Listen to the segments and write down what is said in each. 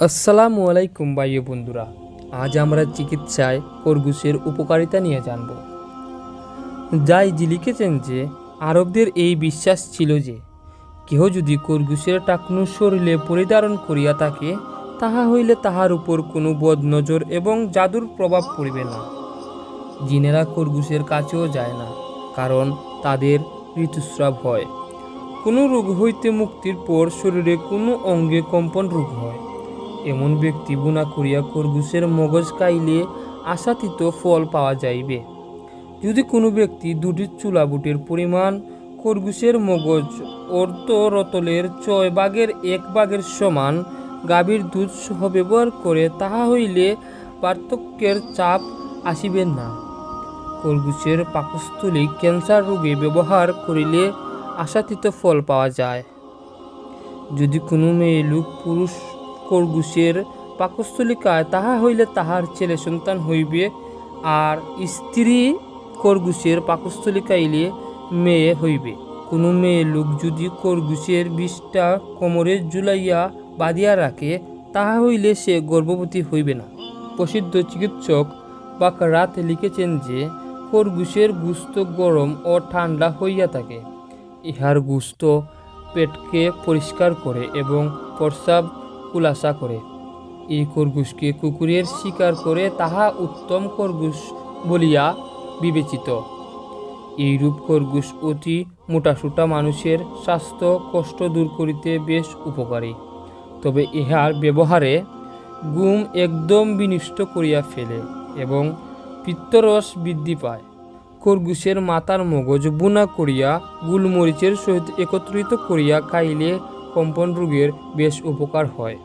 আসসালামু আলাইকুম ভাই বন্ধুরা, আজ আমরা চিকিৎসায় খরগোশের উপকারিতা নিয়ে জানব। জায়জি লিখেছেন যে আরবদের এই বিশ্বাস ছিল যে কেহ যদি খরগোশের টাকনু শরীরে পরিধারণ করিয়া থাকে, তাহা হইলে তাহার উপর কোনো বদ নজর এবং জাদুর প্রভাব পড়িবে না। জিনেরা খরগোশের কাছেও যায় না, কারণ তাদের ঋতুস্রাব হয়। কোনো রোগ হইতে মুক্তির পর শরীরে কোনো অঙ্গে কম্পন রোগ হয়, এমন ব্যক্তি বুনা করিয়া খরগোশের মগজ খাইলে আশাতীত ফল পাওয়া যাইবে। যদি কোনো ব্যক্তি দুটি চুলাবুটের পরিমাণ খরগোশের মগজ অর্ধ রতলের 6/1 সমান গাভীর দুধ সহ ব্যবহার করে, তাহা হইলে পার্থক্যের চাপ আসিবে না। খরগোশের পাকস্থলী ক্যান্সার রোগে ব্যবহার করিলে আশাতীত ফল পাওয়া যায়। যদি কোনো মেয়ে লোক পুরুষ খরগোশের পাকস্থলী খায়, তাহা হইলে তাহার ছেলে সন্তান হইবে, আর স্ত্রী খরগোশের পাকস্থলী খাইলে মেয়ে হইবে। কোনো মেয়ে লোক যদি খরগোশের বিষটা কোমরে ঝুলাইয়া বাঁধিয়া রাখে, তাহা হইলে সে গর্ভবতী হইবে না। প্রসিদ্ধ চিকিৎসক বাকরাত লিখেছেন যে খরগোশের গোশত গরম ও ঠান্ডা হইয়া থাকে। ইহার গোশত পেটকে পরিষ্কার করে এবং প্রস্রাব খুলাসা করে। এই খরগোশকে কুকুরের শিকার করে তাহা উত্তম খরগোশ বলিয়া বিবেচিত। এইরূপ খরগোশ অতি মোটাসোটা মানুষের স্বাস্থ্য কষ্ট দূর করিতে বেশ উপকারী, তবে ইহার ব্যবহারে ঘুম একদম বিনষ্ট করিয়া ফেলে এবং পিত্তরস বৃদ্ধি পায়। খরগোশের মাথার মগজ বুনা করিয়া গোলমরিচের সহিত একত্রিত করিয়া খাইলে কম্পন রোগের বেশ উপকার হয়।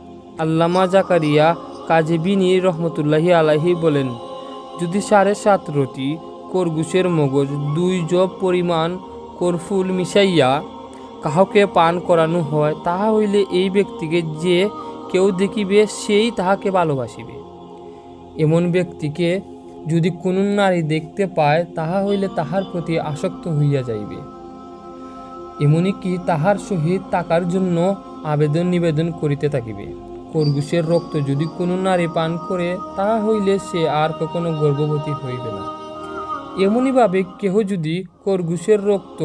আল্লামা জাকারিয়া কাজেবিনী রহমতুল্লাহি আলাইহি বলেন, যদি 7.5 রতি খরগোশের মগজ 2 জব পরিমাণ করফুল মিশাইয়া কাহকে পান করানো হয়, তাহা হইলে এই ব্যক্তিকে যে কেউ দেখিবে সেই তাহাকে ভালোবাসিবে। এমন ব্যক্তিকে যদি কোনো নারী দেখতে পায়, তাহা হইলে তাহার প্রতি আসক্ত হইয়া যাইবে, এমনকি তাহার সহিত থাকার জন্য আবেদন নিবেদন করিতে থাকিবে। খরগোশের রক্ত যদি কোনো নারী পান করে, তাহা হইলে সে আর কখনো গর্ভবতী হইবে না। এমনিভাবে কেহ যদি খরগোশের রক্ত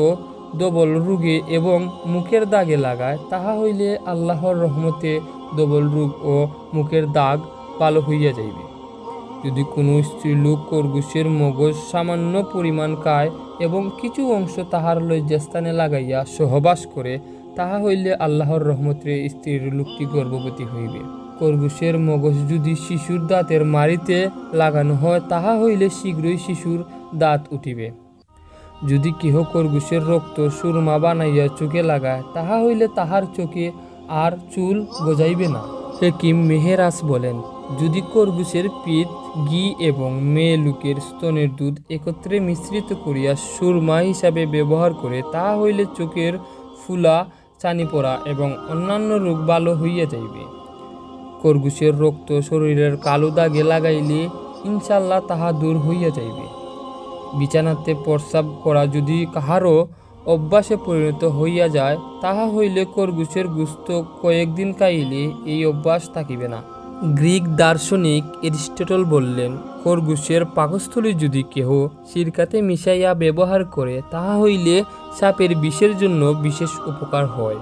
ডবল রোগে এবং মুখের দাগে লাগায়, তাহা হইলে আল্লাহর রহমতে ডবল রোগ ও মুখের দাগ ভালো হইয়া যাইবে। যদি কোনো স্ত্রীলোক খরগোশের মগজ সামান্য পরিমাণ খায় এবং কিছু অংশ তাহার লজ্জাস্থানে লাগাইয়া সহবাস করে, তাহা হইলে আল্লাহর রহমতে স্ত্রীর লোকটি গর্ভবতী হইবে। খরগোশের মগজ যদি শিশুর দাঁতের মাড়িতে লাগানো হয়, তাহা হইলে শীঘ্রই শিশুর দাঁত উঠিবে। যদি কেহ খরগোশের রক্ত সুরমা বানাইয়া চোখে লাগায়, তাহা হইলে তাহার চোখে আর চুল গজাইবে না। হেকিম মেহেরাজ বলেন, যদি খরগোশের পিঠ, ঘি এবং মেয়ে লোকের স্তনের দুধ একত্রে মিশ্রিত করিয়া সুরমা হিসাবে ব্যবহার করে, তাহা হইলে চোখের ফুলা, চানি পড়া এবং অন্যান্য রোগ ভালো হইয়া যাইবে। খরগোশের রক্ত শরীরের কালো দাগে লাগাইলে ইনশাল্লাহ তাহা দূর হইয়া যাইবে। বিছানাতে প্রস্রাব করা যদি কাহারও অভ্যাসে পরিণত হইয়া যায়, তাহা হইলে খরগোশের গোশত কয়েকদিন খাইলে এই অভ্যাস থাকিবে না। গ্রিক দার্শনিক এরিস্টটল বললেন, খরগোশের পাকস্থলী যদি কেহ সিরকাতে মিশাইয়া ব্যবহার করে, তাহা হইলে সাপের বিষের জন্য বিশেষ উপকার হয়।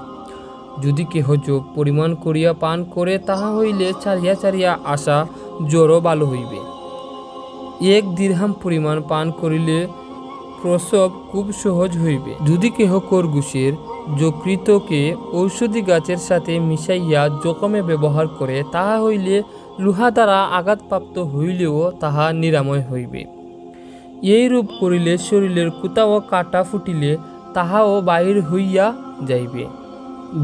যদি কেহ যোগ পরিমাণ করিয়া পান করে, তাহা হইলে ছাড়িয়া ছাড়িয়া আসা জ্বরও ভালো হইবে। 1 দিরহাম পরিমাণ পান করিলে প্রসব খুব সহজ হইবে। যদি কেহ খরগোশের যকৃতকে ঔষধি গাছের সাথে মিশাইয়া জখমে ব্যবহার করে, তাহা হইলে লোহা দ্বারা আঘাতপ্রাপ্ত হইলেও তাহা নিরাময় হইবে। এইরূপ করিলে শরীরের কোথাও কাটা ফুটিলে তাহাও বাহির হইয়া যাইবে।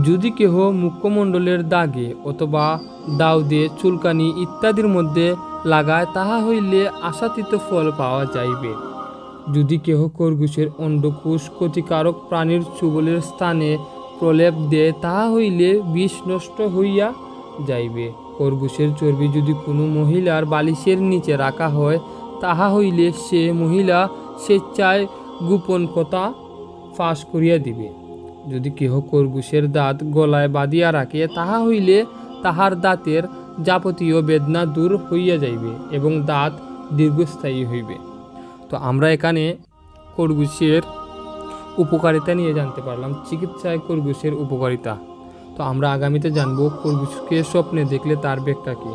যদি কেহ মুখমণ্ডলের দাগে অথবা দাউদে, চুলকানি ইত্যাদির মধ্যে লাগায়, তাহা হইলে আশাতীত ফল পাওয়া যাইবে। যদি কেহ খরগোশের অন্ডকোষ ক্ষতিকারক প্রাণীর চুবলের স্থানে প্রলেপ দেয়, তাহা হইলে বিষ নষ্ট হইয়া যাইবে। খরগোশের চর্বি যদি কোনো মহিলার বালিশের নিচে রাখা হয়, তাহা হইলে সে মহিলা স্বেচ্ছায় গোপন কথা ফাঁস করিয়া দিবে। যদি কেহ খরগোশের দাঁত গলায় বাঁধিয়া রাখে, তাহা হইলে তাহার দাঁতের যাবতীয় বেদনা দূর হইয়া যাইবে এবং দাঁত দীর্ঘস্থায়ী হইবে। তো আমরা এখানে খরগোশের উপকারিতা নিয়ে জানতে পারলাম, চিকিৎসায় খরগোশের উপকারিতা। তো আমরা আগামীতে জানবো খরগোশকে স্বপ্নে দেখলে তার ব্যাখ্যা কী।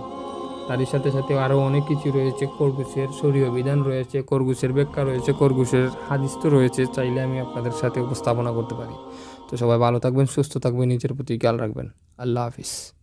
তারই সাথে সাথে আরও অনেক কিছু রয়েছে, খরগোশের শরীয় বিধান রয়েছে, খরগোশের ব্যাখ্যা রয়েছে, খরগোশের হাদিস তো রয়েছে, চাইলে আমি আপনাদের সাথে উপস্থাপনা করতে পারি। তো সবাই ভালো থাকবেন, সুস্থ থাকবেন, নিজের প্রতি খেয়াল রাখবেন। আল্লাহ হাফিজ।